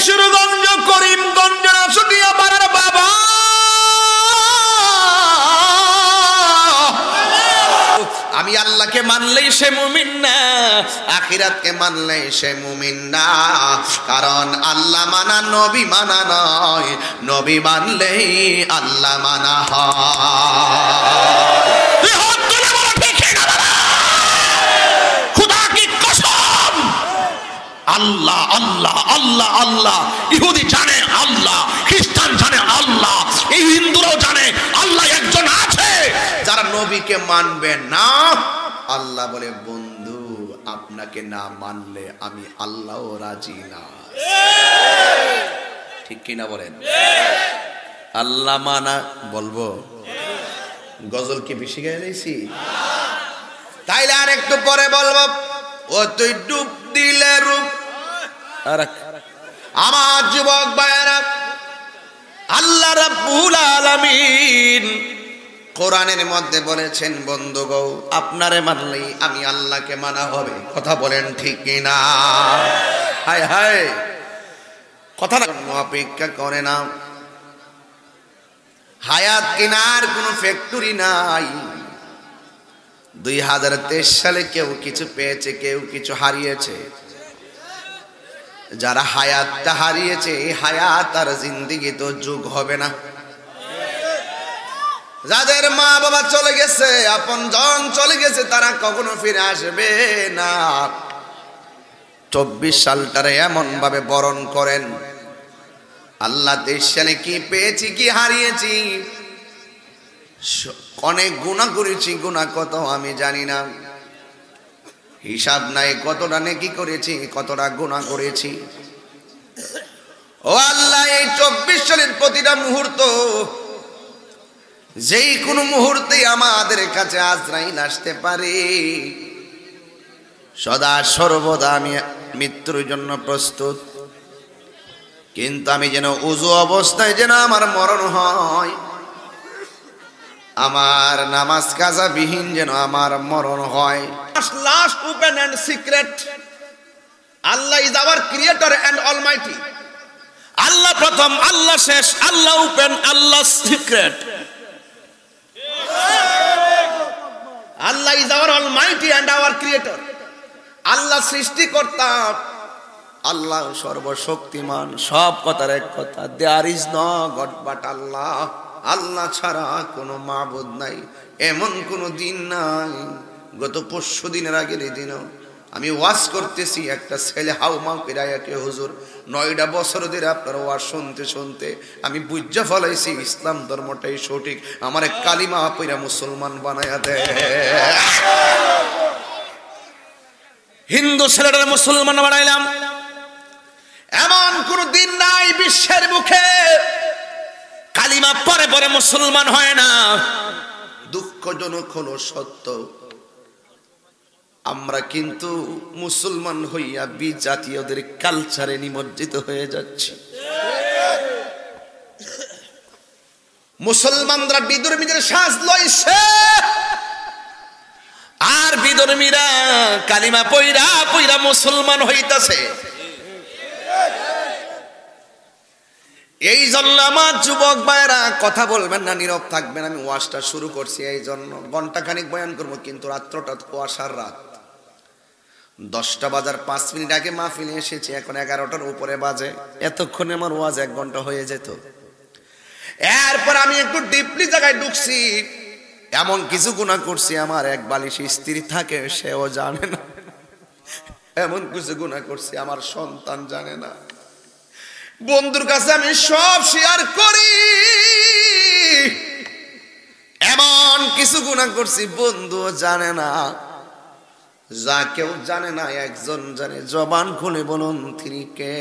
কিশোরগঞ্জ করিমগঞ্জ রাসুলিয়া পাড়ার বাবা আমি আল্লাহকে মানলেই সে মুমিন না, আখিরাতকে মানলেই সে মুমিন না। কারণ আল্লাহ মানা নবী মানা নয়, নবী মানলেই আল্লাহ মানা হয়। খুদা কি কসম, আল্লাহ আল্লাহ আল্লাহ আল্লাহ। ইহুদি জানে আল্লাহ, খ্রিস্টান জানে আল্লাহ, এই হিন্দুরাও জানে আল্লাহ একজন আছে। যারা নবীকে মানবে না, আল্লাহ বলে বন্ধু আপনাকে না মানলে আমি আল্লাহও রাজি না। ঠিক কিনা বলেন? আল্লাহ মানা বলবো, গজল কি বেশি গায়ে লাইছি? তাইলে আর একটু পরে বলবো, ও তুই ডুব দিলে রূপ। আমার যুবক ভাইয়েরা, আল্লাহ রাব্বুল আলামিন কোরআনের মধ্যে বলেছেন বন্ধু গো আপনারে মানলেই আমি আল্লাহকে মানা হবে। কথা বলেন ঠিক কিনা? হায় হায়, কথা না অপেক্ষা করে না। হায়াত কেনার কোনো ফ্যাক্টরি নাই। 2023 সালে কেউ কিছু পেয়েছে, কেউ কিছু হারিয়েছে। যারা হায়াতটা হারিয়েছে, এই হায়াত আর জিন্দেগি তো যুগ হবে না। যাদের মা বাবা চলে গেছে, আপন জন চলে গেছে, তারা কখনো ফিরে আসবে না। 24 সালটারে এমন ভাবে বরণ করেন, আল্লাহ 23 সালে কি পেয়েছি কি হারিয়েছি, অনেক গুনাহ করেছি, গুনাহ কত আমি জানি না, হিসাব নাই। কতটা নেকি করেছি, কতটা গুনাহ করেছি। ও আল্লাহ, এই 24 সালের প্রতিটা মুহূর্ত, যেই কোনো মুহূর্তে আমাদের কাছে আজরাইল আসতে পারে। সদা সর্বদা আমি মৃত্যুর জন্য প্রস্তুত, কিন্তু আমি যেন উযু অবস্থায় যেন আমার মরণ হয়, আমার নামাজ কাজা বিহীন যেন আমার মরণ হয়। Last open and secret, Allah is our creator and almighty. আল্লাহ প্রথম, আল্লাহ শেষ, আল্লাহ ওপেন, আল্লাহ secret. Allah is our almighty and our creator. আল্লাহ সৃষ্টিকর্তা, আল্লাহ সর্বশক্তিমান। সব কথার এক কথা, there is no god but Allah. আল্লাহ ছাড়া কোনো মাবুদ নাই, এমন কোনো দিন নাই। গত 5 দিনের আগের এই দিনও আমি ওয়াজ করতেছি, একটা ছেলে হাউমাউ পেরায়াকে হুজুর 9টা বছর ধরে আপনার ওয়াজ শুনতে শুনতে আমি বুঝা ফলাইছি ইসলাম ধর্মটাই সঠিক, আমার কালিমা পইরা মুসলমান বানায়া দেয়। হিন্দু ছেলেটার মুসলমান বানাইলাম, এমন কোন দিন নাই বিশ্বের মুখে কালিমা পরে পরে মুসলমান হয় না। দুঃখজনক হলো সত্য, আমরা কিন্তু মুসলমান হইয়া বিজাতীয়দের কালচারে নিমজ্জিত হয়ে যাচ্ছি। মুসলমানরা বিধর্মীদের সাজ লইছে, আর বিধর্মীরা কালিমা পইরা পইরা মুসলমান হইতাছে। এই জন্য আমার যুবক ভাইরা কথা বলবেন না, নীরব থাকবেন। আমি ওয়াজটা শুরু করছি এই জন্য, ঘন্টাখানিক বয়ান করবো, কিন্তু রাত্রটা কুয়াশার রাত। 10টা বাজার 5 মিনিট আগে মাহফিলে এসেছি, এখন 11টার উপরে বাজে। এতক্ষণে আমার ওয়াজ 1 ঘন্টা হয়ে যেত। এরপর আমি একটু ডিপলি জায়গায় ঢুকছি, এমন কিছু গুনাহ করছি আমার এক বালিশ স্ত্রী থাকে সেও জানে না। এমন কিছু গুনাহ করছি আমার সন্তান জানে না। বন্ধুর কাছে আমি সব শেয়ার করি, এমন কিছু গুনাহ করছি বন্ধু জানে না। যা কেউ জানে না একজন জানে, জবান খুলে বলুন তিনি কে?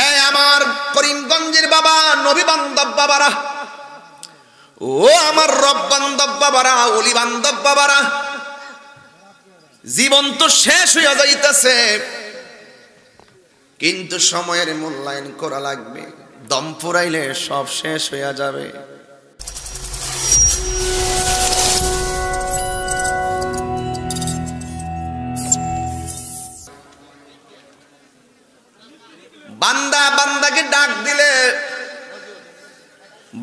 এই আমার করিমগঞ্জের বাবা, নবী বান্ধব বাবারা, ও আমার রব বান্ধব বাবারা, ওলি বান্ধব বাবারা, জীবন তো শেষ হইয়া যাইতেছে, কিন্তু সময়ের মূল্যায়ন করা লাগবে। দম ফুরাইলে সব শেষ হইয়া যাবে। ডাক দিলে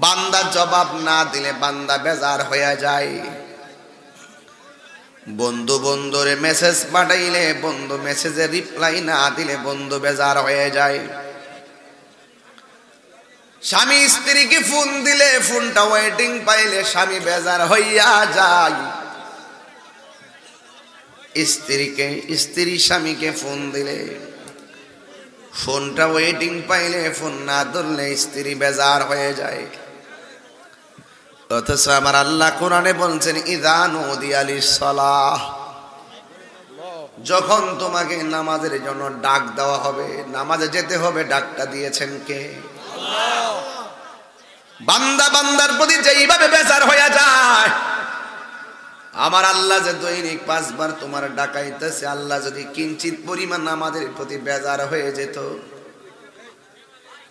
বান্দা জবাব না দিলে বান্দা বেজার হয়ে যায়। বন্ধু বন্ধুরে মেসেজ পাঠাইলে বন্ধু মেসেজের রিপ্লাই না দিলে বন্ধু বেজার হয়ে যায়। স্বামী স্ত্রীকে ফোন দিলে ফোনটা ওয়েটিং পাইলে স্বামী বেজার হইয়া যায়। স্ত্রী স্বামীকে ফোন দিলে ফোনটা ওয়েটিং পাইলে ফোন না ধরলে স্ত্রী বেজার হয়ে যায়। অথচ আমার আল্লাহ কোরআনে বলছেন ইযা নুদিয়া লিস-সালাহ, যখন তোমাকে নামাজের জন্য ডাক দেওয়া হবে, নামাজে যেতে হবে, ডাকটা দিয়েছেন কে? আল্লাহ। বান্দা বান্দার প্রতি যেইভাবে বেজার হয়ে যায়, আমার আল্লাহ যে দৈনিক 5 বার তোমার ডাকাইতেছে, আল্লাহ যদি কিঞ্চিত পরিমাণ আমাদের প্রতি বেজার হয়ে যেত,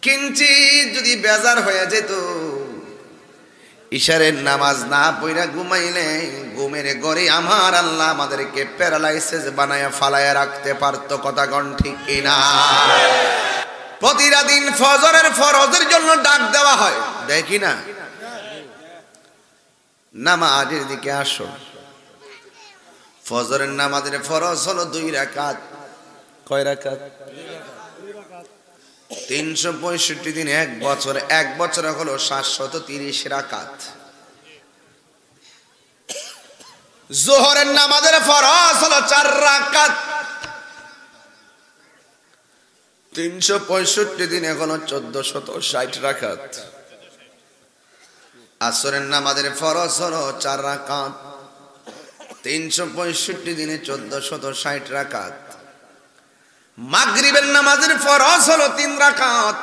কিঞ্চিত যদি বেজার হয়ে যেত, ইশারের নামাজ না পড়া ঘুমাইলে ঘুমের ঘরে আমার আল্লাহ আমাদেরকে প্যারালাইসিস বানায়া ফালায়া রাখতে পারতো। কথা কোন ঠিক কিনা? প্রতিটা দিন ফজরের ফরজের জন্য ডাক দেওয়া হয়, দেখি না? নামাজের দিকে আসো। ফজরের নামাজের ফরজ হলো 2 রাকাত। কয় রাকাত? 365 দিন, 1 বছর, 1 বছর হলো 730 রাকাত। যোহরের নামাজের ফরজ হলো 4 রাকাত। 365 দিনে হলো 1460 রাকাত। আসরের নামাজের ফরজ হলো 4 রাকাত। 365 দিনে 1460 রাকাত। মাগরিবের নামাজের ফরজ হলো 3 রাকাত।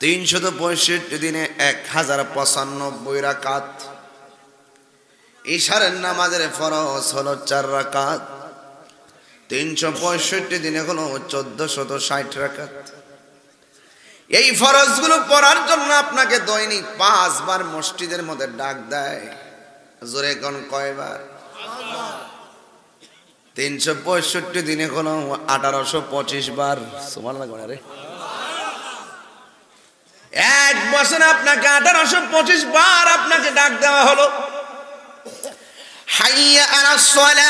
365 দিনে 1095 রাকাত। ইশারের নামাজের ফরজ হলো 4 রাকাত। 365 দিনে হলো 1460 রাকাত। এই ফরজগুলো পড়ার জন্য আপনাকে দৈনিক 5 বার মসজিদের মধ্যে ডাক দেয়। জোরে কোন কয়বার? 365 দিনে হলো 1825 বার। সুবহানাল্লাহ। রে 1 বছরে আপনাকে 1825 বার আপনাকে ডাক দেওয়া হলো। হাইয়া আলাস সালাহ,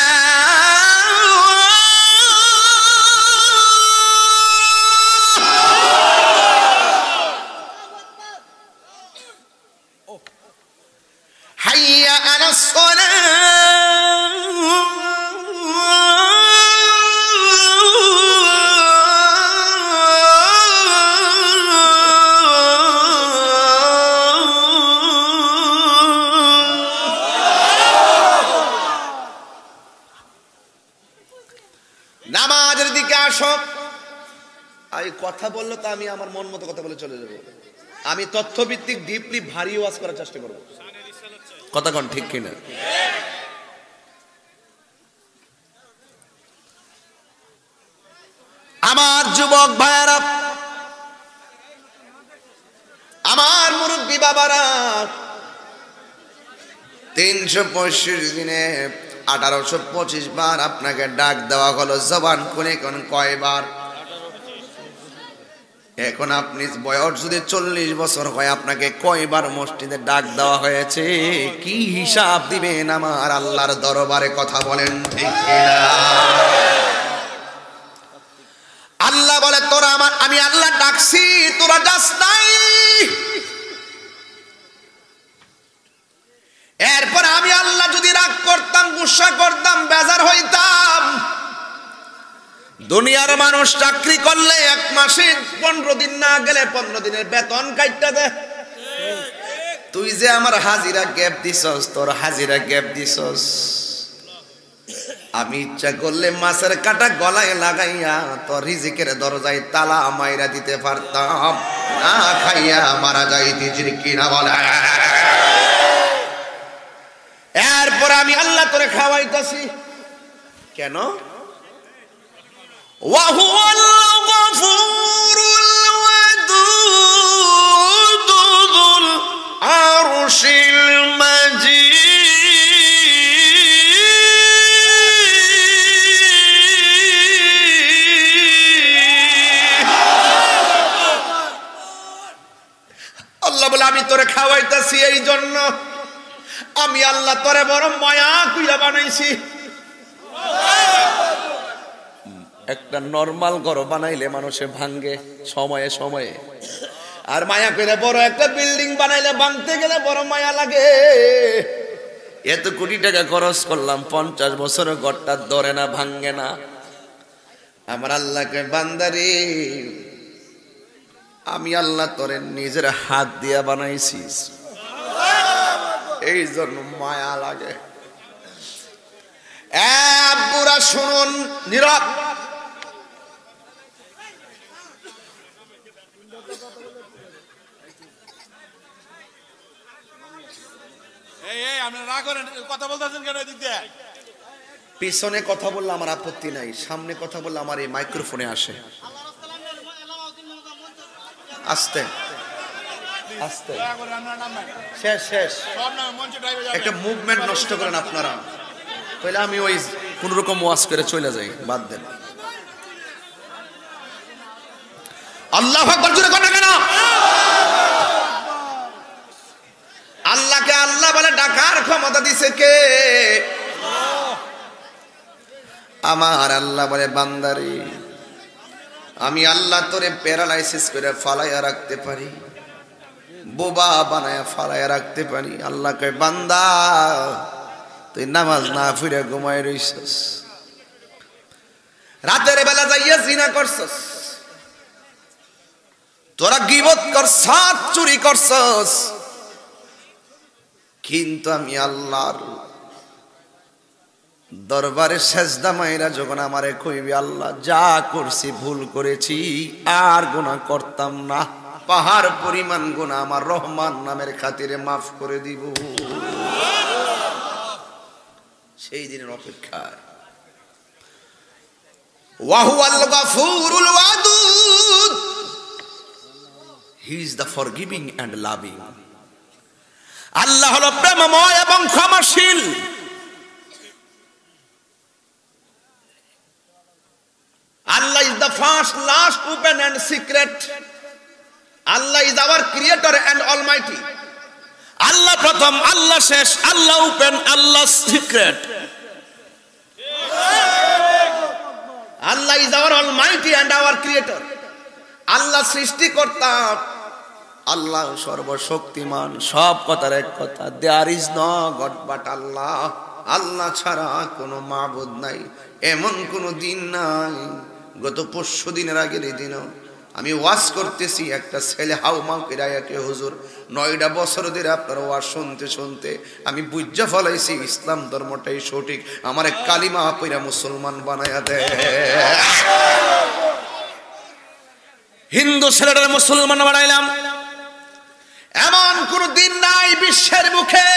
হাইয়া আলাস সালাহ, নামাজের দিকে আসো। এই কথা বললো তো আমি আমার মন মতো কথা বলে চলে যাবো। আমি তথ্যভিত্তিক ডিপলি ভারী ওয়াজ করার চেষ্টা করবো। কথা কোন ঠিক কিনা? আমার যুবক ভাইয়ারা, আমার মুরব্বী বাবারা, 365 দিনে 1825 বার আপনাকে ডাক দেওয়া হলো। জবান খুলে কোন কয়বার? এখন আপনি বয়স যদি 40 বছর হয়, আপনাকে কয়বার মসজিদে ডাক দেওয়া হয়েছে? কি হিসাব দিবেন আমার আল্লাহর দরবারে? কথা বলেন ঠিক কিনা? আল্লাহ বলে তোরা আমি আল্লাহ ডাকছি, তোরা যাস নাই। এরপর আমি আল্লাহ যদি রাগ করতাম, গুসা করতাম, বেজার হইতাম, দুনিয়ার মানুষ চাকরি করলে 1 মাসে 15 দিন না গেলে 15 দিনের বেতন কাইটা দে। তুই যে আমার হাজিরা গ্যাপ দিছস, তোর হাজিরা গ্যাপ দিছস। আমি ইচ্ছা করলে মাছের কাটা গলায় লাগাইয়া তোর রিজিকের দরজায় তালা মাইরা দিতে পারতাম, না খাইয়া মারা যাইতি। কিনা বলে? এরপর আমি আল্লাহ তোরে খাওয়াইতাছি কেন? ওয়াহুয়াল গফুরুল ওয়াদুদ যুল আরশিল মাজিদ। আমি আল্লাহ তোরে বড় মায়া কইরা বানাইছি। একটা নরমাল ঘর বানাইলে মানুষে ভাঙ্গে সময়ে সময়ে, আর মায়া কইরা বড় একটা বিল্ডিং বানাইলে ভাঙতে গেলে বড় মায়া লাগে। এত কোটি টাকা খরচ করলাম, 50 বছরের ঘরটা ধরে না, ভাঙ্গে না। আমার আল্লাহকে বান্দারে আমি আল্লাহ তোরে নিজের হাত দিয়া বানাইছিস, এই জন্য মায়া লাগে। আব্বুরা শুনুন, নীরব। পিছনে কথা বললে আমার আপত্তি নাই, সামনে কথা বললে আমার এই মাইক্রোফোনে আসে। আস্তে আস্তে, শেষ শেষ, একটা মুভমেন্ট নষ্ট করেন আপনারা। তাহলে আমি ওই কোন রকম ওয়াজ করে চলে যাই, বাদ দেন। আল্লাহু আকবার জোরে কথা কেন? আল্লাহকে আল্লাহ বলে ডাকার ক্ষমতা দিছে কে? আমার আল্লাহ বলে বান্দারে আমি আল্লাহ তোরে প্যারালাইসিস করে ফালাইয়া রাখতে পারি, বোবা বানায়া ফালাইয়া রাখতে পারি। আল্লাহ কয় বান্দা তুই নামাজ না পড়ে ঘুমায় রইছস, রাতের বেলা যাইয়া জিনা করছস, তোরা গীবত করছস, চুরি করছস, কিন্তু আমি আল্লাহর দরবারে সেজদা মাইরা যখন আমারে কইবি আল্লাহ যা করছি ভুল করেছি আর গুনাহ করতাম না, পাহাড় পরিমাণ গুনাহ আমার রহমান নামের খাতিরে মাফ করে দিব। সেই দিনের অপেক্ষায়। ওয়াহুয়াল গাফুরুল ওয়াদুদ, he is the forgiving and loving. আল্লাহ হলো প্রেমময় এবং ক্ষমাশীল। Allah is the first, last, open and secret. Allah is our creator and almighty. Allah pratham, Allah শেষ, Allah open, Allah secret. Allah is our almighty and our creator. Allah সৃষ্টিকর্তা, আল্লাহ সর্বশক্তিমান, সব কথার এক কথা, there is no God but Allah. আল্লাহ ছাড়া কোনো মাবুদ নাই, এমন কোনো দিন নাই। গত 5 দিনের আগের এই দিনও আমি ওয়াজ করতেছি, একটা ছেলে হাউমাউ করে আয়াকে হুজুর 9টা বছর ধরে আপনার ওয়াজ শুনতে শুনতে আমি বুঝা ফলাইছি ইসলাম ধর্মটাই সঠিক, আমার কালিমা পয়রা মুসলমান বানায়া দেয়। হিন্দু ছেলেটার মুসলমান বানাইলাম, এমন কোন দিন নাই বিশ্বের মুখে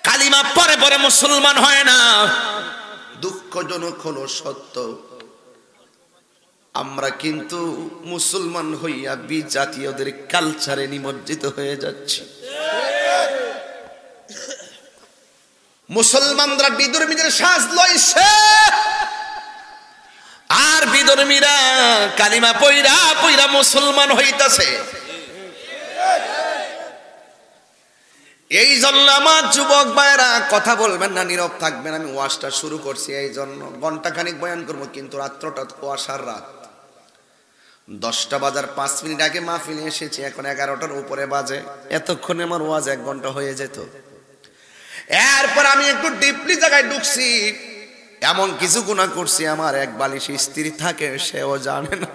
কালিমা পরে পরে মুসলমান হয় না। দুঃখজনক হলো সত্য, আমরা কিন্তু মুসলমান হইয়া বিজাতীয়দের কালচারে নিমজ্জিত হয়ে যাচ্ছি। মুসলমানরা বিধর্মীদের সাজ লইছে, আর বিধর্মীরা কালিমা পয়রা পয়রা মুসলমান হইতাছে। এই জন্য আমার যুবক ভাইরা কথা বলবেন না, নীরব থাকবেন। আমি ওয়াজটা শুরু করছি এই জন্য, ঘন্টাখানিক বয়ান করবো, কিন্তু রাত্রটা কুয়াশার রাত। 10টা বাজার 5 মিনিট আগে মাহফিলে এসেছি, এখন 11টার উপরে বাজে। এতক্ষণে আমার ওয়াজ 1 ঘন্টা হয়ে যেত। এরপর আমি একটু ডিপলি জায়গায় ঢুকছি, এমন কিছু গুনাহ করছি আমার এক বালিশে স্ত্রী থাকে সেও জানে না,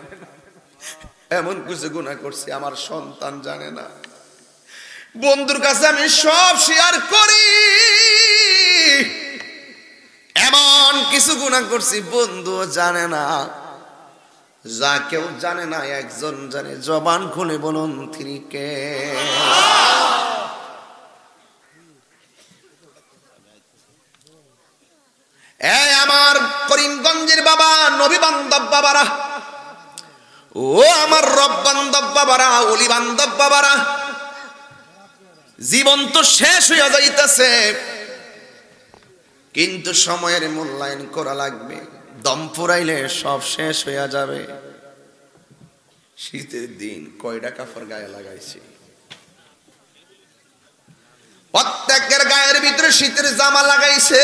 এমন কিছু গুনাহ করছি আমার সন্তান জানে না। বন্ধুর কাছে আমি সব শেয়ার করি, এমন কিছু গুনাহ করছি বন্ধু জানে না। যা কেউ জানে না একজন জানে, জবান খুলে বলুন তিনি কে? এই আমার করিমগঞ্জের বাবা, নবী বান্ধব বাবারা, ও আমার রব বান্ধব বাবারা, ওলি বান্ধব বাবারা, জীবন তো শেষ হইয়া যাইতেছে, কিন্তু সময়ের মূল্যায়ন করা লাগবে। দম ফুরাইলে সব শেষ হইয়া যাবে। শীতের দিন কয়টা কাপড় গায়ে লাগাইছি, প্রত্যেকের গায়ের ভিতরে শীতের জামা লাগাইছে,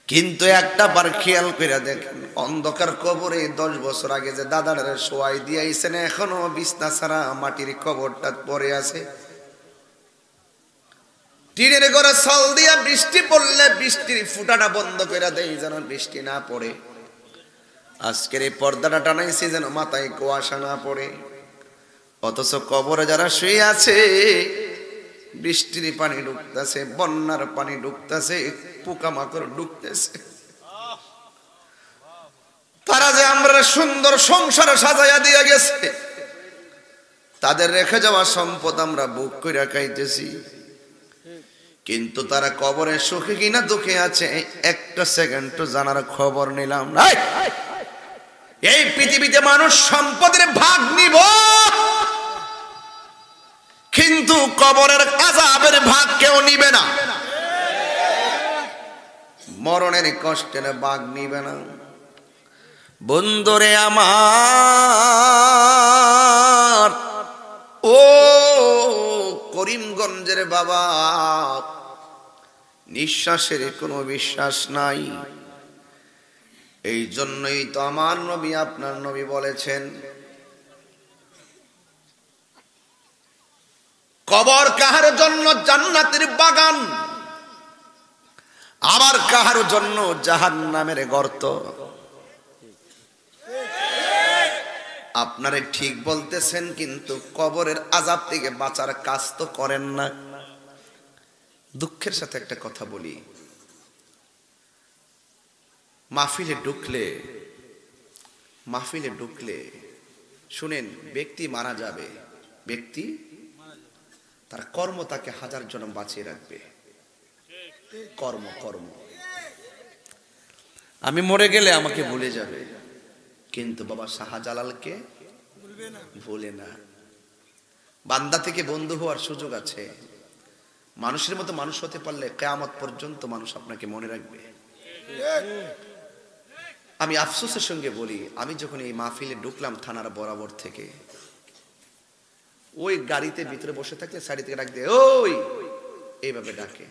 কিন্তু একটা বার খেয়াল করে দেখেন, অন্ধকার কবরে 10 বছর আগে যে দাদারা শোয়াই দিয়েছেন, এখনো বিছনা ছাড়া মাটির কবরটা পড়ে আছে। টিনের ঘরে ছল দিয়া বৃষ্টি পড়লে বৃষ্টির ফুটাটা বন্ধ করে দেয় যেন বৃষ্টি না পড়ে। আজকের এই পর্দাটা টানাইছি যেন মাথায় কুয়াশা না পড়ে। অথচ কবরে যারা শুয়ে আছে, বৃষ্টির পানি ঢুকতেছে, বন্যার পানি ঢুকতেছে, পোকামাকড় ঢুকতেছে। তারা যে আমরা সুন্দর সংসার সাজাইয়া দিয়া গেছে, তাদের রেখে যাওয়া সম্পদ আমরা বুক করে খাইতেছি, কিন্তু তারা কবরে সুখে কিনা দুঃখে আছে একটা সেকেন্ড জানার খবর নিলাম না। এই পৃথিবীতে মানুষ সম্পদের ভাগ নিব, কিন্তু কবরের আযাবের ভাগ কেউ নিবে না, মরণের কষ্টের ভাগ নিবে না। বন্ধুরে আমার, ও করিমগঞ্জের বাবা, নিঃশ্বাসের কোনো বিশ্বাস নাই। এই জন্যই তো আমার নবী, আপনার নবী বলেছেন, কবর কাহার জন্য জান্নাতের বাগান, আবার কাহার জন্য জাহান্নামের গর্ত। আপনারা ঠিক বলতেছেন, কিন্তু কবরের আযাব থেকে বাঁচার কাজ তো করেন না। দুঃখের সাথে একটা কথা বলি, মাহফিলে ঢুকলে শুনেন, ব্যক্তি মারা যাবে, ব্যক্তি তার কর্ম তাকে 1000 জন্ম বাঁচিয়ে রাখবে। কর্ম আমি মরে গেলে আমাকে ভুলে যাবে, কিন্তু বাবা শাহজালালকে ভুলে না। বান্দা থেকে বন্ধু হওয়ার সুযোগ আছে। মানুষের মতো মানুষ হতে পারলে কিয়ামত পর্যন্ত মানুষ আপনাকে মনে রাখবে। আমি আফসোসের সঙ্গে বলি, আমি যখন এই মাহফিলে ঢুকলাম থানার বরাবর থেকে, ওই গাড়িতে ভিতরে বসে থাকলে সাইড থেকে ডাক দিয়ে, ওই এইভাবে ডাকে,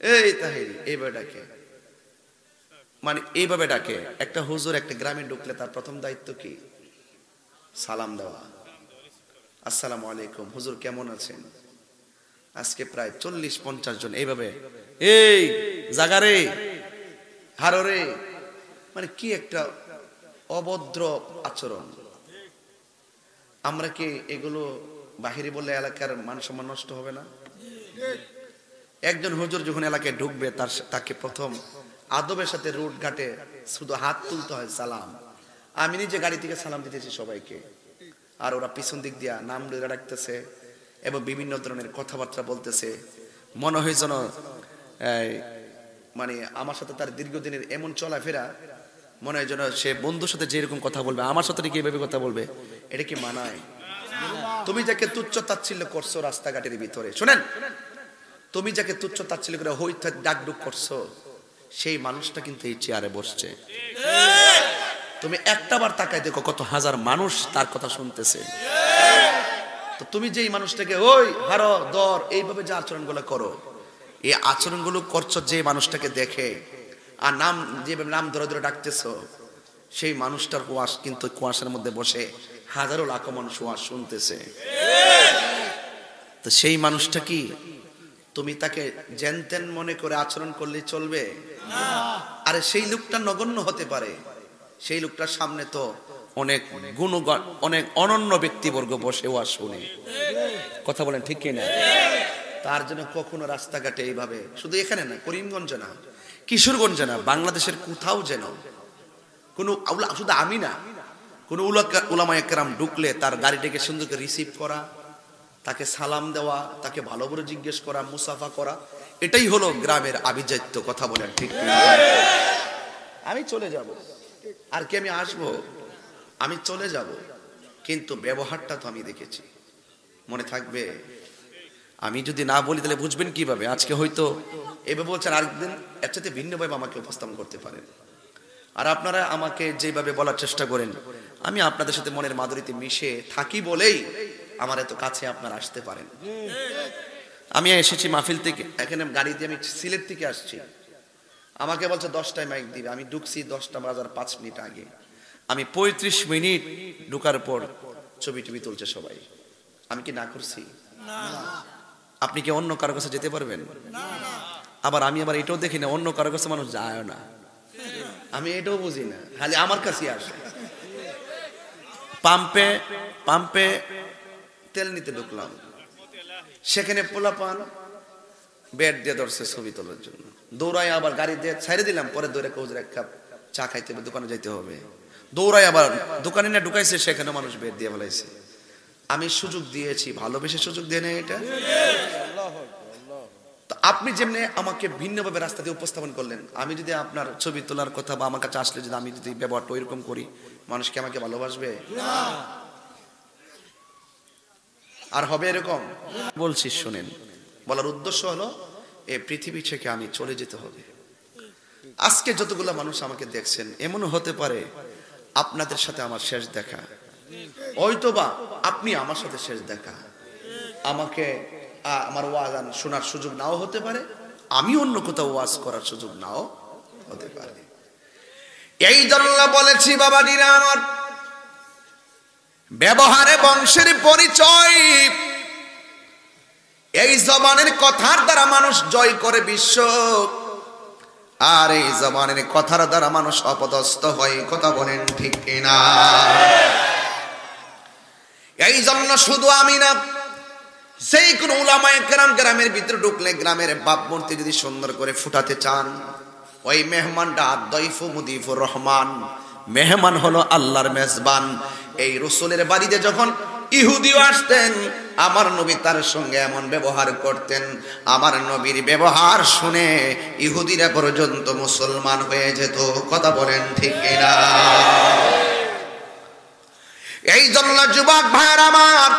এই তাহেরি এইভাবে ডাকে, মানে এইভাবে ডাকে। একটা হুজুর একটা গ্রামে ঢুকলে তার প্রথম দায়িত্ব কি? সালাম দেওয়া, আসসালামু আলাইকুম, হুজুর কেমন আছেন? আজকে প্রায় 40-50 জন এইভাবে, এই জাগারে হাররে, মানে কি একটা অভদ্র আচরণ। আমরা কি এগুলো বাহিরে বললে এলাকার মান সম্মান নষ্ট হবে না? একজন হুজুর যখন এলাকায় ঢুকবে, তাকে প্রথম আদবের সাথে রোড ঘাটে শুধু হাত তুলতে হয়, সালাম। আমি নিজে গাড়ি থেকে সালাম দিতেছি সবাইকে, আর ওরা পিছন দিক দিয়া নাম ধরে ডাকতেছে এবং বিভিন্ন ধরনের কথাবার্তা বলতেছে। মনে হয় যেন মানে আমার সাথে তার দীর্ঘদিনের এমন চলাফেরা, মনে হয় যেন সে বন্ধুর সাথে যেরকম কথা বলবে আমার সাথে কি এভাবে কথা বলবে। এটা কি মানায়? তুমি যাকে তুচ্ছ তাচ্ছিল্য করছো রাস্তাঘাটের ভিতরে, শুনেন, তুমি যাকে তুচ্ছ তাচ্ছিল্য করে হইতে ডাকডুক করছো, সেই মানুষটা কিন্তু এই চেয়ারে বসছে। তুমি একটাবার তাকায় দেখো কত হাজার মানুষ তার কথা শুনতেছে। তো তুমি যেই মানুষটাকে ওই হারো দর এইভাবে যে আচরণগুলো করো, এই আচরণগুলো করছো যে মানুষটাকে দেখে, আর নাম যেভাবে নাম ধরে ধরে ডাকতেছো, সেই মানুষটার ওয়াজ কিন্তু কুয়াশার মধ্যে বসে হাজারো লাখো মানুষ ওয়াজ শুনতেছে। তো সেই মানুষটা কি তুমি তাকে জেনতেন মনে করে আচরণ করলে চলবে? আরে সেই লোকটা নগণ্য হতে পারে, সেই লোকটার সামনে তো অনেক গুণগান, অনেক অনন্য ব্যক্তিবর্গ বসে ওয়াজ শুনে। কথা বলেন ঠিক কিনা? তার জন্য কখনো রাস্তাঘাটে এইভাবে, শুধু এখানে না, করিমগঞ্জে না, কিশোরগঞ্জে না, বাংলাদেশের কোথাও যেন কোনো, শুধু আমি না, কোনো উলামায়ে কেরাম ঢুকলে তার গাড়িটাকে সুন্দর করে রিসিভ করা, তাকে সালাম দেওয়া, তাকে ভালো করে জিজ্ঞেস করা, মুসাফা করা, এটাই হলো গ্রামের আভিজাত্য। কথা বলেন ঠিক কিনা? আমি চলে যাব, আর কি আমি আসবো? আমি চলে যাব, কিন্তু ব্যবহারটা তো আমি দেখেছি, মনে থাকবে। আমি যদি না বলি তাহলে বুঝবেন কিভাবে? আজকে হয়তো এভাবে বলছেন, আরেকদিন এর চাইতে ভিন্নভাবে আমাকে উপস্থাপন করতে পারেন। আর আপনারা আমাকে যেভাবে বলার চেষ্টা করেন, আমি আপনাদের সাথে মনের মাধুরীতে মিশে থাকি বলেই আমার এত কাছে আপনারা আসতে পারেন। আমি এসেছি মাহফিল থেকে, এখানে গাড়ি দিয়ে আমি সিলেট থেকে আসছি। আমাকে বলছে 10টায় মাইক দিবে, আমি ঢুকছি 10টা বাজার 5 মিনিট আগে। আমি 35 মিনিট ঢুকার পর ছবি টবি তুলছে সবাই। আমি কি না করছি? আপনি কি অন্য কারো কাছে যেতে পারবেন? আবার আমি এটাও দেখি না অন্য কারো কাছে মানুষ যায় না, আমি এটাও বুঝি না, খালি আমার কাছে আসে। পাম্পে তেল নিতে ঢুকলাম, সেখানে পোলাপান বেড দিয়ে ধরছে ছবি তোলার জন্য। দৌড়ায় আবার গাড়ি দিয়ে ছেড়ে দিলাম, পরে দৌড়ে কৌজের এক কাপ চা খাইতে হবে, দোকানে যাইতে হবে। দৌড়ায় আবার দোকানে না ঢুকাইছে, সেখানে মানুষ বেড দিয়ে ফেলাইছে। আমি সুযোগ দিয়েছি, ভালোবেসে সুযোগ দিয়ে নেই এটা। আপনি যেমনি আমাকে ভিন্নভাবে রাস্তা দিয়ে উপস্থাপন করলেন, আমি যদি আপনার ছবি তোলার কথা বা আমার কাছে আসলে যদি আমি যদি ব্যবহারটা ওইরকম করি, মানুষ কি আমাকে ভালোবাসবে? আর হবে এরকম? বলছি শুনেন, বলার উদ্দেশ্য হলো এই পৃথিবী থেকে আমি চলে যেতে হবে। আজকে যতগুলো মানুষ আমাকে দেখছেন, এমনও হতে পারে আপনাদের সাথে আমার শেষ দেখা, হয়তোবা আপনি আমার সাথে শেষ দেখা। আমাকে আমার ওয়াজ শোনার সুযোগ নাও হতে পারে, আমি অন্য কোথাও ওয়াজ করার সুযোগ নাও হতে পারে। এই জন্য বলেছি বাবাজিরা আমার, ব্যবহারে বংশের পরিচয়। এই জবানের কথার দ্বারা মানুষ জয় করে বিশ্ব, আর এই জবানের কথার দ্বারা মানুষ অপদস্থ হয়। কথা বলেন ঠিক কিনা? এই জন্য শুধু আমি না, সেই কোন উলামায়ে কেরাম গ্রামের ভিতরে ঢুকলে গ্রামের ভাবমূর্তি যদি সুন্দর করে ফুটাতে চান, ওই মেহমানটা আদ-দাইফু মুদিফুর রহমান, মেহমান হলো আল্লাহর মেজবান। এই রাসূলের বাড়িতে যখন ইহুদিও আসতেন, আমার নবী তার সঙ্গে এমন ব্যবহার করতেন, আমার নবীর ব্যবহার শুনে ইহুদিরা পর্যন্ত মুসলমান হয়ে যেত। কথা বলেন ঠিক কিনা? এই জন্য যুবক ভাইরা আমার,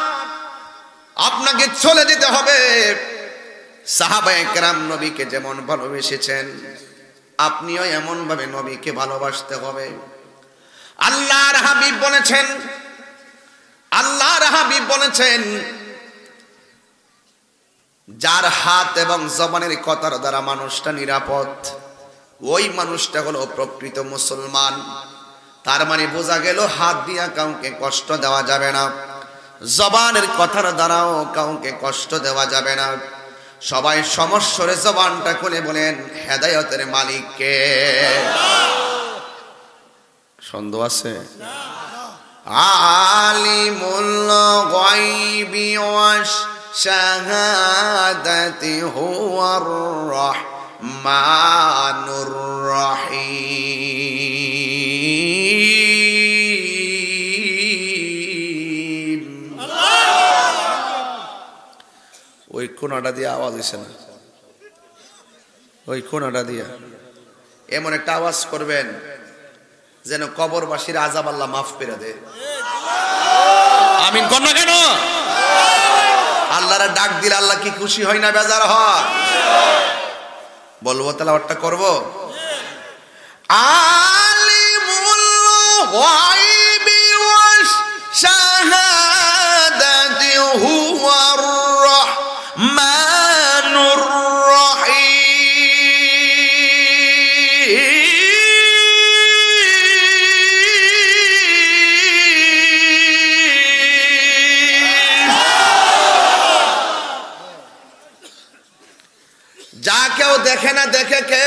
আপনাকে চলে যেতে হবে। সাহাবায়ে কেরাম নবীকে যেমন ভালোবেসেছেন, আপনিও এমন ভাবে নবীকে ভালোবাসতে হবে। আল্লাহর হাবিব বলেছেন, যার হাত এবং জবানের কথার দ্বারা মানুষটা নিরাপদ, ওই মানুষটা হলো প্রকৃত মুসলমান। তার মানে বোঝা গেল, হাত দিয়া কাউকে কষ্ট দেওয়া যাবে না, জবানের কথার দ্বারাও কাউকে কষ্ট দেওয়া যাবে না। সবাই সমস্বরে জবানটা খুলে বলেন, হেদায়েতের মালিক কে? সন্দেহ আছে? আলিমুল গায়বি ওয়াশ শাহাদাতি হুয়ার রহমানুর রহিম। ওই কোনাটা দিয়ে আওয়াজ হইছে না, ওই কোনাটা দিয়া এমন একটা আওয়াজ করবেন যেন কবরবাসীর আযাব আল্লাহ মাফ করে দেয়। আমিন কোন না কেন? আল্লাহর ডাক দিলে আল্লাহ কি খুশি হয় না বেজার হয়? বলবো তেলাওয়াতটা করব। আলিমুল গায়বি ওয়াশ শাহাদাতি হুয়ার রহমানুর রহিম। যা কেউ দেখে না দেখে কে?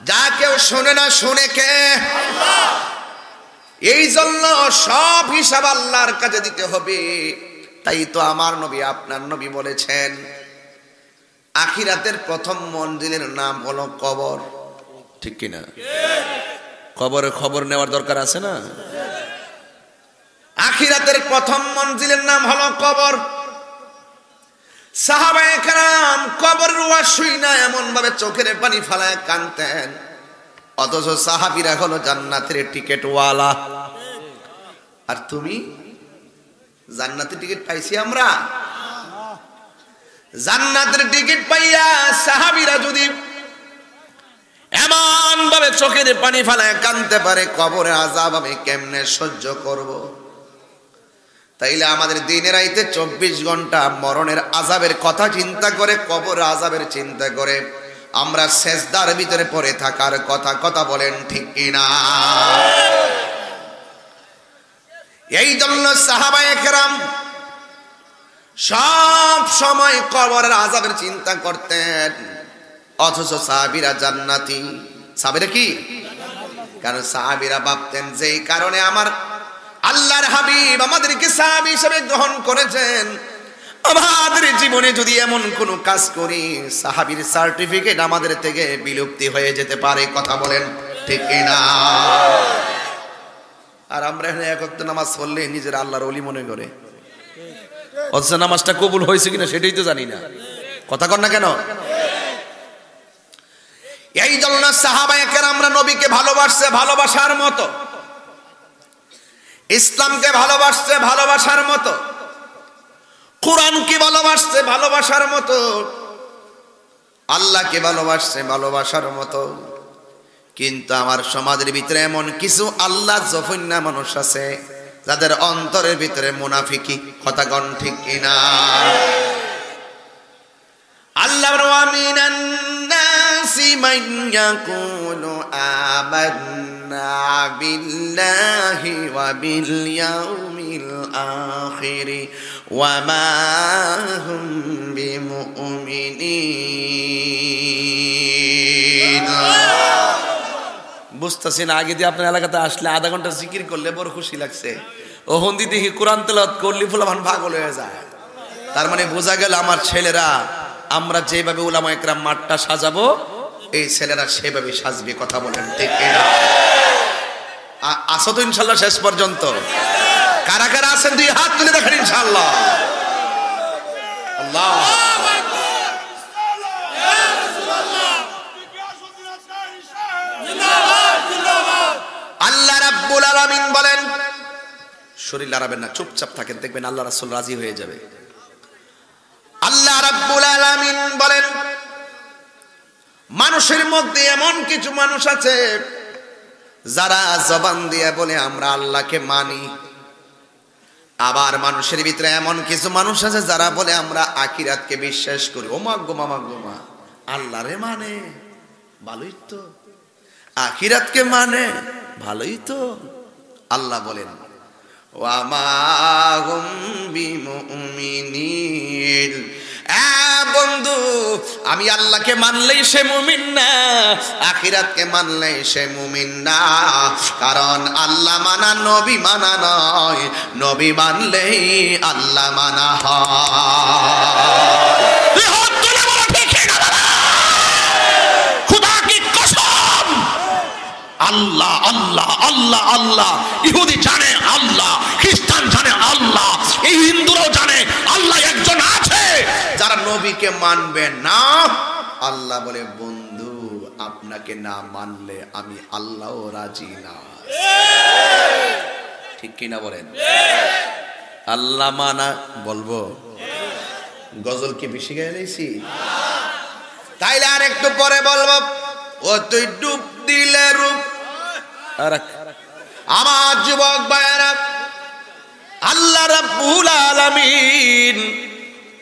যা কেউ শোনে না শুনে কে? এই জন্য সব হিসাব আল্লাহর কাছে দিতে হবে। তাই তো আমার নবী, আপনার নবী বলেছেন, আখিরাতের প্রথম মঞ্জিলের নাম হলো কবর। ঠিক কিনা? কবরের খবর নেওয়ার দরকার আছে না? আখিরাতের প্রথম মঞ্জিলের নাম হলো কবর। সাহাবায়ে কেরাম কবরের ওয়াজ শুইনা এমন ভাবে চোখের পানি ফেলায় কাঁদতেন, অথচ সাহাবীরা হলো জান্নাতের টিকিট ওয়ালা। আর তুমি জান্নাতের টিকিট পাইছি আমরা? জান্নাতের টিকিট পাইয়া সাহাবীরা যদি এমন ভাবে চোখের পানি ফেলায় কাঁদতে পারে, কবরের আযাব আমি কেমনে সহ্য করব? তাইলে আমাদের দিনের রাইতে 24 ঘন্টা মরণের আযাবের কথা চিন্তা করে, কবর আযাবের চিন্তা করে আমরা সেজদার ভিতরে পড়ে থাকার কথা বলেন ঠিক কিনা? এই জন্য সাহাবায়ে কেরাম সব সময় কবরের আযাবের চিন্তা করতেন, অথচ সাহাবীরা জান্নাতি। সাহাবীরা কি? কারণ সাহাবীরা ভাবতেন যেই কারণে আমার আল্লাহর হাবিব আমাদেরকে সাহাবী হিসেবে গ্রহণ করেছেন, আমাদের জীবনে যদি এমন কোন কাজ করি সাহাবীর সার্টিফিকেট আমাদের থেকে বিলুপ্তি হয়ে যেতে পারে। কথা বলেন ঠিক কিনা? আর আমরা এখানে এক ওয়াক্ত নামাজ পড়লে নিজের আল্লাহর ওলি মনে করে, অথচ নামাজটা কবুল হয়েছে কিনা সেটাই তো জানি না। কথা কর না কেন? এই জন্য সাহাবায়ে কেরামরা নবীকে ভালোবাসছে ভালোবাসার মতো, ইসলামকে ভালোবাসছে ভালোবাসার মতো, কোরআনকে ভালোবাসছে ভালোবাসার মতো, আল্লাহকে ভালোবাসছে ভালোবাসার মতো। কিন্তু আমার সমাজের ভিতরে এমন কিছু আল্লাহ জফন্না মানুষ আছে যাদের অন্তরের ভিতরে মুনাফিকি। কথা কন ঠিক কিনা? আল্লাহ মিনান নাসি মান ইয়াকুলু আমান্না বিল্লাহি ওয়া বিল ইয়াউমিল আখির ওয়া মা হুম বিমুমিনিন। বুঝতেছি না, আগে দিয়ে আপনার এলাকাতে আসলে আধা ঘন্টা জিকির করলে বড় খুশি লাগছে, ও হন্দি দেখি কোরআন তেলাওয়াত করলে ফুলাভান পাগল হয়ে যায়। তার মানে বোঝা গেল আমার ছেলেরা, আমরা যেভাবে উলামা একরাম মাঠটা সাজাবো এই ছেলেরা সেভাবে সাজবে। কথা বলেন ঠিক কিনা? আসো তো ইনশাল্লাহ শেষ পর্যন্ত? কারা কারা আছেন দুই হাত তুলে দেখেন ইনশাল্লাহ। আল্লাহ আল্লাহ রাব্বুল আলামিন বলেন, শরীর লড়াবেন না, চুপচাপ থাকেন, দেখবেন আল্লাহ রাসূল রাজি হয়ে যাবে। আল্লাহ রাব্বুল আলামিন বলেন, মানুষের মধ্যে এমন কিছু মানুষ আছে যারা জবান দিয়ে বলে আমরা আল্লাহকে মানি, আবার মানুষের ভিতরে এমন কিছু মানুষ আছে যারা বলে আমরা আখিরাতকে বিশ্বাস করি। ও মা গো মামা গো মা, আল্লাহরে মানে ভালোই তো, আখিরাতকে মানে ভালোই তো। আল্লাহ বলেন ওয়া মা হুম বিমুমিনিন। বন্ধু, আমি আল্লাহকে মানলেই সে মুমিন না, আখিরাতকে মানলেই সে মুমিন না। কারণ আল্লাহ মানা নবী মানা নয়, নবী মানলেই আল্লাহ মানা হয়। খুদা কি কসম, আল্লাহ আল্লাহ আল্লাহ আল্লাহ। ইহুদি জানে আল্লাহ, খ্রিস্টান জানে আল্লাহ, এই হিন্দুরাও জানে আল্লাহ একজন আছে। যারা নবীকে মানবে না, আল্লাহ বলে বন্ধু আপনাকে না মানলে আমি আল্লাহও রাজি না। ঠিক কিনা বলেন? আল্লাহ মানা বলবো, গজল কি বেশি গায়ে নিয়েছি? তাইলে আর একটু পরে বলবো, ও তুই ডুব দিলে রূপ। আমার যুবক ভাইয়েরা, আল্লাহ রাব্বুল আলামিন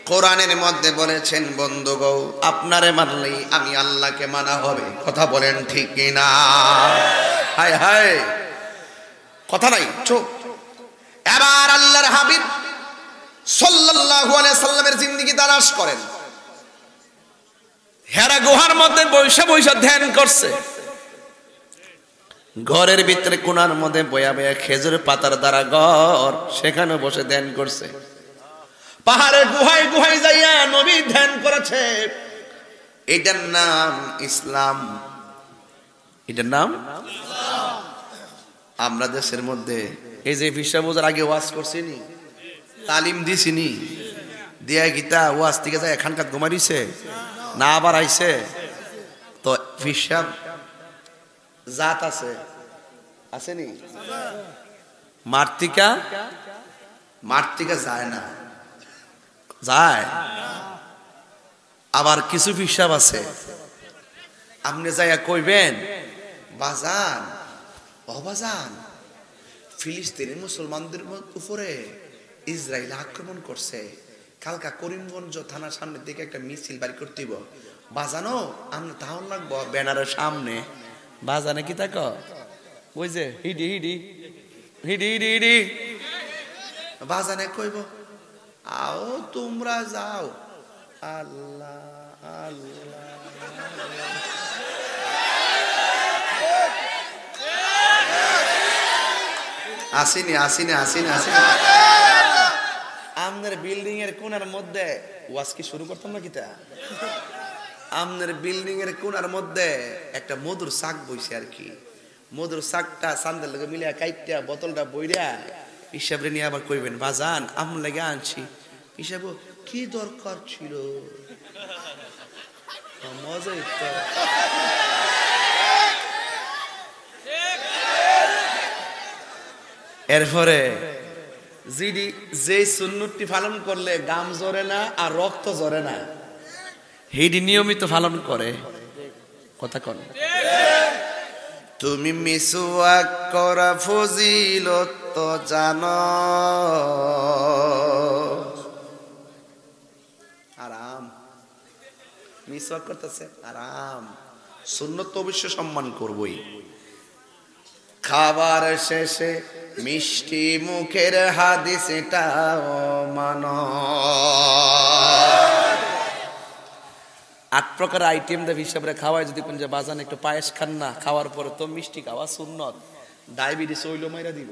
কোরআনের মধ্যে বলেছেন বন্ধু গো, আপনারে মানলেই আমি আল্লাহকে মানা হবে। কথা বলেন ঠিক কিনা? হায় হায়, কথা নাই, চুপ। এবার আল্লাহর হাবিব সাল্লাল্লাহু আলাইহি সাল্লামের জিন্দেগি তালাশ করেন। হেরা গুহার মধ্যে বৈশা বৈশা ধ্যান করছে, ঘরের ভিতরে কোণার মধ্যে বয়া বয়া খেজুর পাতার দ্বারা ঘর, সেখানে বসে ধ্যান করছে। পাহাড়ের গুহায় গুহায় যাইয়া নবী ধ্যান করেছে। এটার নাম ইসলাম, এটার নাম আমরা দেশের মধ্যে এই যে ফিসা বোঝার আগে ওয়াজ করছিনি, তালিম দিছিনি, দিয়া গীতা ওয়াজ থেকে যায় এখানকার ঘুমারিছে না, আবার আইছে তো ফিসা জাত আছে, আসেনি? মার্তিকা মার্তিকা যায় না, যায়। আবার কিছু হিসাব আছে, আপনি যাইয়া কইবেন বাজান অবাজান ফিলিস্তিনের মুসলমানদের উপরে ইসরায়েল আক্রমণ করছে, কালকা করিমগঞ্জ থানার সামনের দিকে একটা মিছিল বাড়ি করতে হইব, বাজানো আমরা তাহলে লাগবো ব্যানারের সামনে, বাজানে কি তাক ওই যে হিডি হিডি হিডি হিডি হিডি বাজানে কইব আও তোমরা যাও, আল্লাহ আল্লাহ আসিনি আসিনি আসিনি আসিনি। আমাদের বিল্ডিং এর কোণার মধ্যে ওয়াজ কি শুরু করতাম না কিতা, আমাদের বিল্ডিং এর কোণার মধ্যে একটা মধুর শাক বইছে আর কি, মধুর শাকটা সান্দের লগে মিলিয়া কাইটা বোতলটা বইরা হিসাবে নিয়ে আবার কইবেন বাজান আমার লাগে আনছি, হিসাব কি দরকার ছিল, মজা তো। এরপরে যে সুন্নতটি পালন করলে গাম ঝরে না আর রক্ত ঝরে না, হিডি নিয়মিত পালন করে, কথা কন। তুমি মিসওয়াক করা ফজিলত তো জানো, আরাম মিসওয়াক করতেছে আরাম, সুন্নত তো অবশ্য সম্মান করবই। খাবার শেষে মিষ্টি মুখের হাদিস এটাও মানো। 8 প্রকার আইটেম দেব হিসাবে খাওয়ায়, যদি কোন যে বাজান একটু পায়েস খান না, খাওয়ার পরে তো মিষ্টি খাওয়া সুন্নত, ডায়াবেটিস হইলো মাইরা দিব।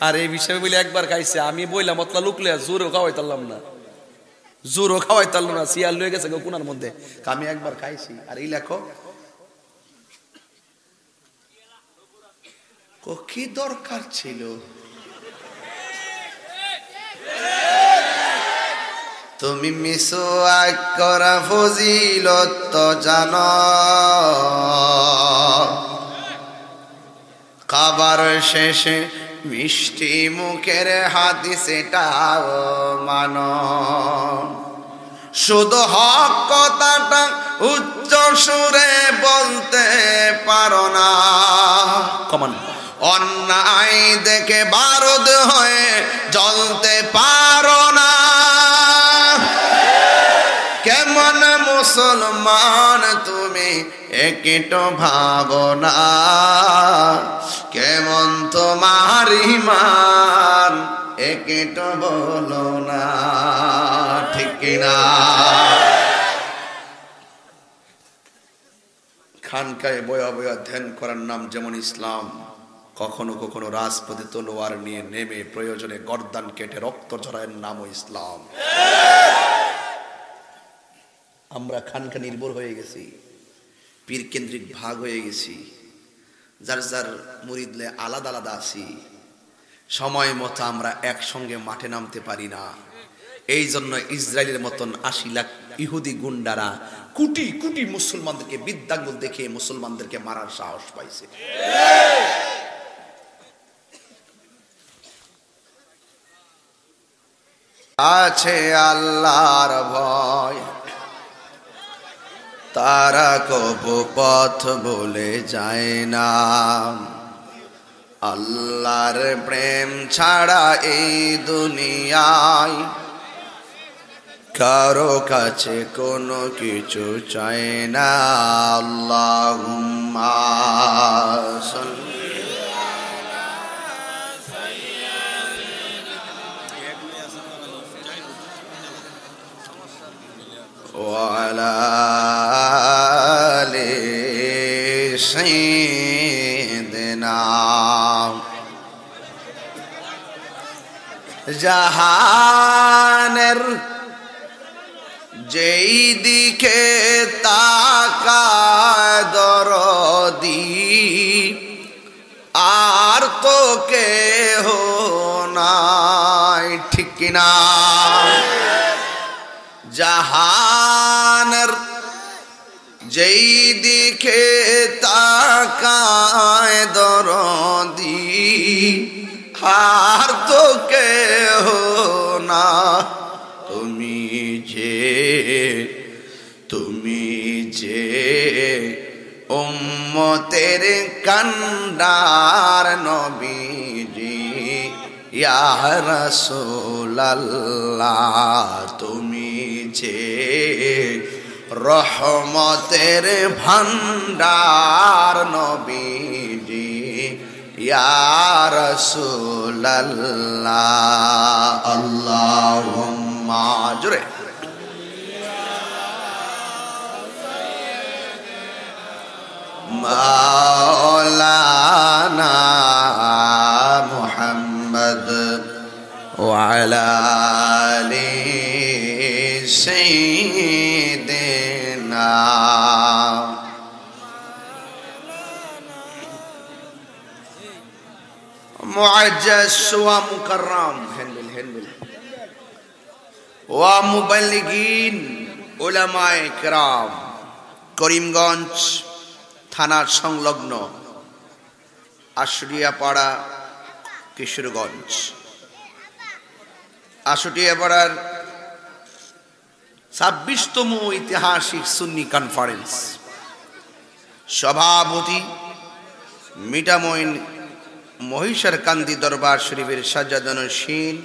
আর এই বিষয়ে বলে একবার খাইছে, আমি বইলাম মতলা লুকলে জোরও খাওয়াইতাম না, জোরও খাওয়াইতাম না, সিয়ার লয়ে গেছে কোনার মধ্যে, আমি একবার খাইছি। আর এই লেখো কি দরকার ছিল, তুমি মিসওয়াক করা ফজিলত তো জানো, খাবার শেষে মিষ্টি মুখের হাদিস এটাও মানো, শুধু হক কথাটা উচ্চ সুরে বলতে পারো না, কমান অন্যায় দেখে বারুদ হয়ে জ্বলতে পারো না, কেমন মুসলমান তুমি একটু ভাবনা, কেমন তোমার ঈমান একটু বলো না, ঠিক কিনা। খানকায় বয়া বয়া ধ্যান করার নাম যেমন ইসলাম, কখনো কখনো রাজপথে তলোয়ার নিয়ে নেমে প্রয়োজনে গর্দান কেটে রক্ত ঝরায়ের নামও ইসলাম। আমরা খানকা নির্ভর হয়ে গেছি, পীর কেন্দ্রিক ভাগ হয়ে গেছি, যার যার মুরিদলে আলাদা আলাদা আছি, সময় মতো আমরা একসঙ্গে মাঠে নামতে পারি না। এই জন্য ইসরায়েলের মতন 80 লাখ ইহুদি গুন্ডারা কোটি কোটি মুসলমানদেরকে বিদ্যাঙ্গুল দেখে মুসলমানদেরকে মারার সাহস পাইছে। আছে আল্লাহর ভয়, তারা কবু পথ বলে যায় না, আল্লাহর প্রেম ছাড়া এই দুনিয়ায় কারো কাছে কোনো কিছু চায় না। আল্লাহুম্মা সাল্লি ওয়া আলা আলি সাইয়্যিদিনা। জাহানের যেই দিকে তাকায় দরদি, আর তো কেহ নাই, ঠিক কিনা। জাহানের যেই দিকে তাকায় দরদি, আর তো কেহ না, তুমি যে উম্মতের কান্ডার নবীজি ইয়া রাসূলুল্লাহ তুমি যে রহমতের ভান্ডার নবীজি ইয়া রাসূলুল্লাহ আল্লাহুম্মা জোরে মাওলানা মুহাম্মদ ওয়া আলা আলি সাইয়্যিদিনা মুআজ্জাজ ওয়া মুকাররম হেনবিল ওয়া মুবাল্লিগিন উলামায়ে কিরাম করিমগঞ্জ থানার সংলগ্ন আশুলিয়াপাড়া কিশোরগঞ্জ আশুলিয়াপাড়ার 26তম ঐতিহাসিক সুন্নি কনফারেন্স সভাপতি মিঠামইন মহিষার কান্দি দরবার শরীফের সাজ্জাদানশীন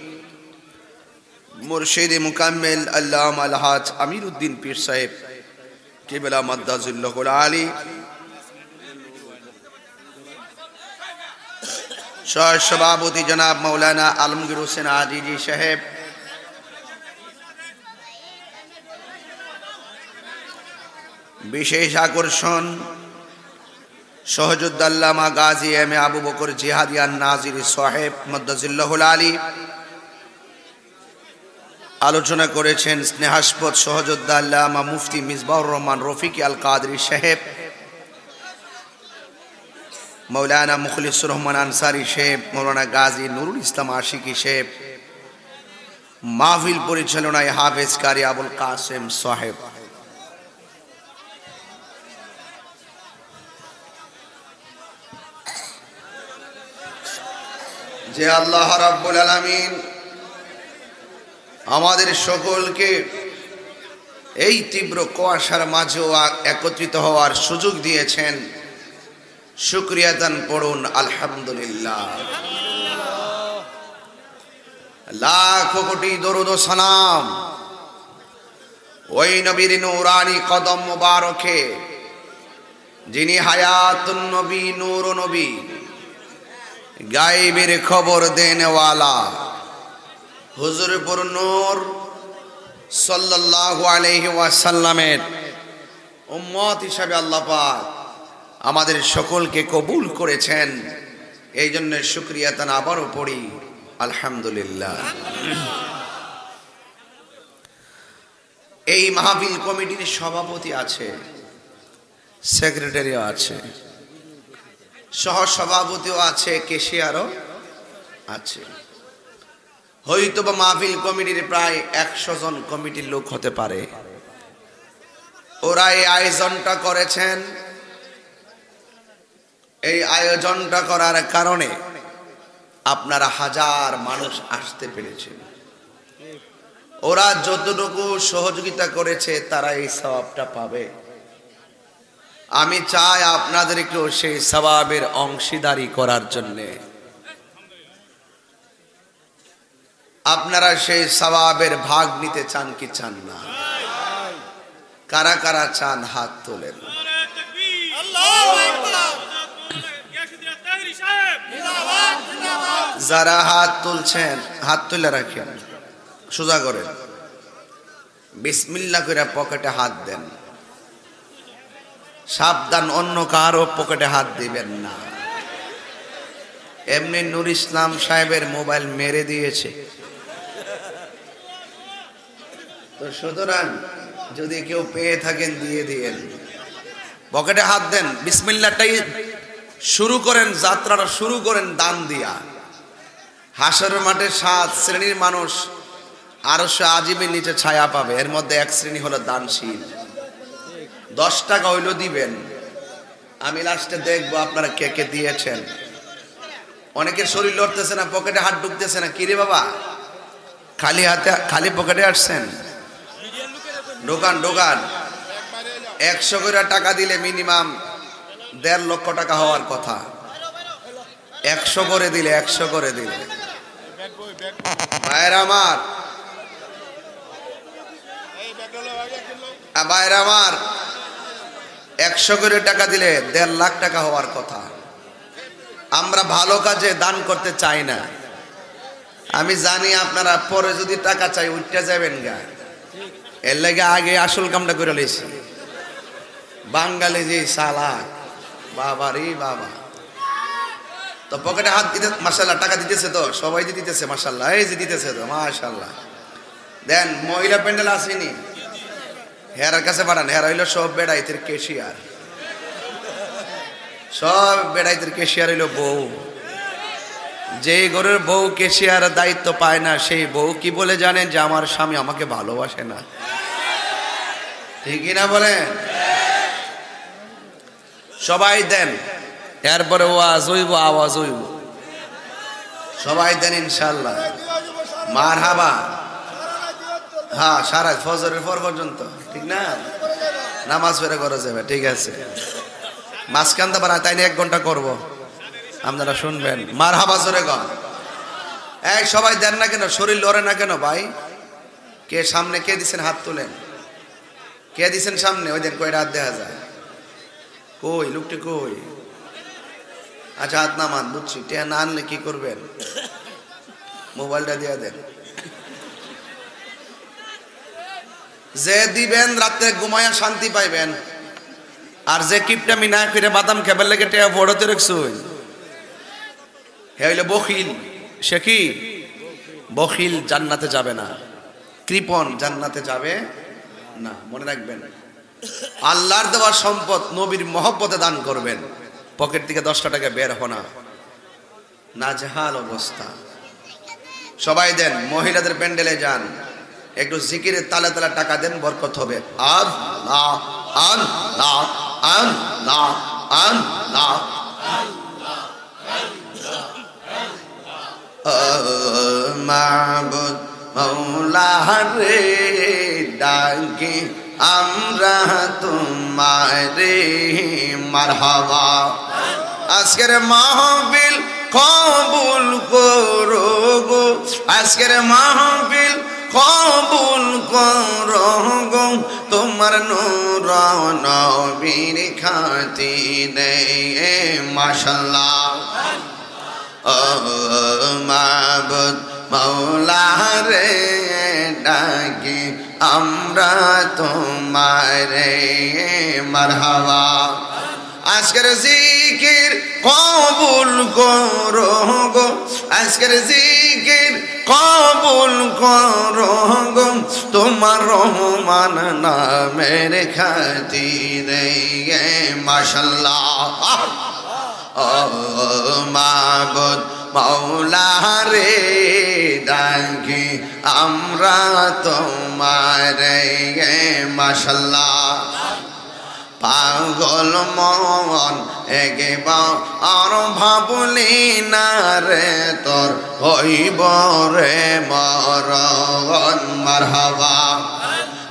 মুর্শিদে মুকাম্মেল আল্লামা আলহাজ আমির উদ্দিন পীর সাহেব কিবলা মাদ্দাজুল্লাহুল আলী সভাপতি জনাব মৌলানা আলমগীর হোসেন আজিজি সাহেব, বিশেষ আকর্ষণ সহযোদ্ধা আল্লামা গাজী এম এ আবু বকর জিহাদিয়ান নাজির সাহেব মাদ্দাজুল্লাহুল আলী। আলোচনা করেছেন স্নেহাস্পদ সহযোদ্ধা আল্লামা মুফতি মিসবাহুর রহমান রফিকি আল কাদরি সাহেব, মৌলানা মুখলিসুর রহমান আনসারি সাহেব, মৌলানা গাজী নুরুল ইসলাম আশিকি সাহেব। মাহফিল পরিচালনায় হাফেজ কারি আবুল কাসেম সাহেব। যে আল্লাহ রাব্বুল আলামিন আমাদের সকলকে এই তীব্র কুয়াশার মাঝেও একত্রিত হওয়ার সুযোগ দিয়েছেন, শুকরিয়া দান পড়ুন আলহামদুলিল্লাহ। লাখ কোটি দরুদ ও সালাম ওই নবীর নূরানি কদম মুবারকে, যিনি হায়াতুন নবী, নূর নবী, গায়েবের খবর দেনেওয়ালা হুজুরপুর নূর সাল্লাল্লাহু আলাইহি ওয়াসাল্লামের উম্মত হিসাবে আল্লাহ পাক আমাদের সকলকে কবুল করেছেন। এই জন্য শুকরিয়া তান আবারও পড়ি আলহামদুলিল্লাহ। এই মাহফিল কমিটির সভাপতি আছে, সেক্রেটারিও আছে, সহ সভাপতিও আছে, কেশিয়ারও আছে। হয়তো বা মাহফিল কমিটির প্রায় 100 জন কমিটির লোক হতে পারে। ওরা এই আয়োজনটা করেছেন। এই আয়োজনটা করার কারণে আপনারা হাজার মানুষ আসতে পেরেছেন। ওরা যতটুকু সহযোগিতা করেছে তারা এই সওয়াবটা পাবে। আমি চাই আপনাদেরকেও সেই সওয়াবের অংশীদারি করার জন্যে। আপনারা সেই সওয়াবের ভাগ নিতে চান কি চান না? কারা কারা চান হাত তোলেন। যারা হাত তুলছেন হাত তুলে রাখেন, সোজা করেন, বিসমিল্লাহ করে পকেটে হাত দেন। সাবধান, অন্য কারো পকেটে হাত দিবেন না। এমনি নূর ইসলাম সাহেবের মোবাইল মেরে দিয়েছে, তো সুতরাং যদি কেউ পেয়ে থাকেন দিয়ে দিয়েন। পকেটে হাত দেন, বিসমিল্লাহটাই শুরু করেন, যাত্রাটা শুরু করেন দান দিয়া। হাসরের মাঠে 7 শ্রেণীর মানুষ আরশে আজিমের নিচে ছায়া পাবে। এর মধ্যে 1 শ্রেণী হলো দানশীল। 10 টাকা হইলো দিবেন। আমি লাস্টে দেখবো আপনারা কে কে দিয়েছেন। অনেকের শরীর লড়তেছে না, পকেটে হাত ঢুকতেছে না। কিরে বাবা, খালি হাতে খালি পকেটে আসছেন? ঢোকান ঢোকান। 100 করে টাকা দিলে মিনিমাম 1.5 লক্ষ টাকা হওয়ার কথা, 100 করে দিলে, 100 করে দিলে। ভাইরা আমার, ভাইরা আমার, 100 করে টাকা দিলে 1.5 লাখ টাকা হওয়ার কথা। আমরা ভালো কাজে দান করতে চাই না। আমি জানি আপনারা পরে যদি টাকা চাই উঠতে যাবেন গা, এর লাগে আগে আসল কামটা করে লইছি। বাঙালি যে চালাক, বাবা রে বাবা। তো পকেটে হাত দিতে, মাশাআল্লাহ টাকা দিতেছে তো, সবাই দিতেছে মাশাআল্লাহ, এই যে দিতেছে তো মাশাআল্লাহ। দেন মহিলা প্যান্ডেল আসেনি, হেরার কাছে পাঠান, হেরা হইল সব বেড়াইতের কেশিয়ার, সব বেড়াইতের কেশিয়ার হইল বউ। যে ঘরের বউ কেশিয়ার দায়িত্ব পায় না, সেই বউ কি বলে জানেন যে আমার স্বামী আমাকে ভালোবাসে না, ঠিকই না বলেন? সবাই দেন, এরপরে ওয়াজ হইব, আওয়াজ হইব, সবাই দেন ইনশাআল্লাহ, মারহাবা। হ্যাঁ, সারা ফজরের পর পর্যন্ত, ঠিক না? নামাজ পড়ে করা যাবে, ঠিক আছে। মাঝখান তো তাই নিয়ে 1 ঘন্টা করব, আপনারা শুনবেন। মারহাবা জোরে গন। এই সবাই দেন না কেন? শরীর লড়ে না কেন ভাই? কে সামনে, কে দিছেন? হাত তুলেন। কে দিছেন সামনে? ওই দেন, কয়টা হাত দেখা যায়? কই লোকটি কই? আচ্ছা হাত নামান, বুঝছি। টিয়া না আনলে কি করবেন? মোবাইলটা দিয়ে দেন। যে দিবেন রাতে ঘুমায়া শান্তি পাইবেন, আর যে কিপটামি না ফিরে বাদাম খেবার লেগে টিয়া বড়তে রাখছুই, হে হইলে বখিল। সে কি বখিল? জান্নাতে যাবে না। কৃপণ জান্নাতে যাবে না, মনে রাখবেন। আল্লাহর দেওয়া সম্পদ নবীর মহব্বতে দান করবেন। পকেট থেকে 10 টাকা বের হনা, নাজেহাল অবস্থা। সবাই দেন। মহিলাদের প্যান্ডেলে যান, একটু জিকিরের তালে তালে টাকা দেন, বরকত হবে। আল্লাহ আল্লাহ আল্লাহ আল্লাহ। মাবুদ মৌলা রে, ডাকি আমরা তোমারে, মারহাবা। আজকের মাহফিল কবুল করো গো, আজকের মাহফিল কবুল করো গো, তোমার নূর নবীর খাতিরে, মাশাআল্লাহ। ও মাবুদ মৌলা রে, ডাকি আমরা তোমারে, মারহাবা। আজকের জিকির কবুল করো গো, আজকের জিকির কবুল করো গো, তোমার রহমান নামের খাতিরে, মাশাআল্লাহ। ও মাবুদ মৌলা রে, ডাকি আমরা তোমারে, মাশাআল্লাহ। পাগল মন একবার ভাবলি না রে, তোর হইব রে মরণ, মারহাবা।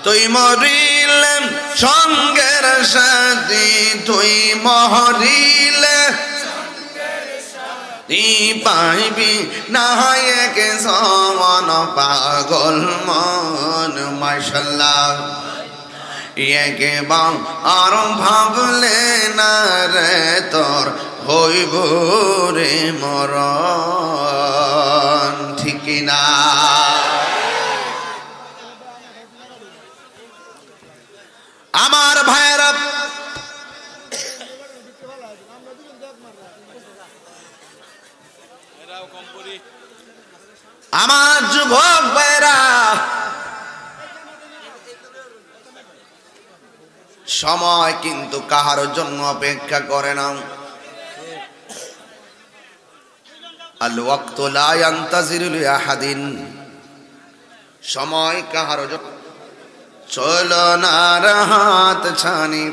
তুই মরিলে সঙ্গের সাথী, তুই মরিলে পাইবি না এক সমান। পাগল মন, মাশাআল্লাহ। একবার আর ভাবলে না রে, তোর হইব রে মরণ, ঠিক না? আমার ভাইয়েরা, আমার যুবক ভাইয়েরা, সময় কিন্তু কাহার জন্য অপেক্ষা করে না। আল ওয়াক্তু লা ইয়ান্তাজিরু লিআহাদিন, সময় কাহার জন্য চলো না হাত ছানি,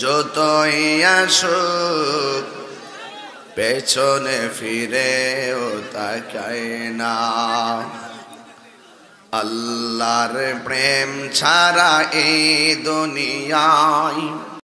যতই আসুক পেছনে ফিরেও তাকায় না। আল্লাহর প্রেম ছাড়া এই দুনিয়ায়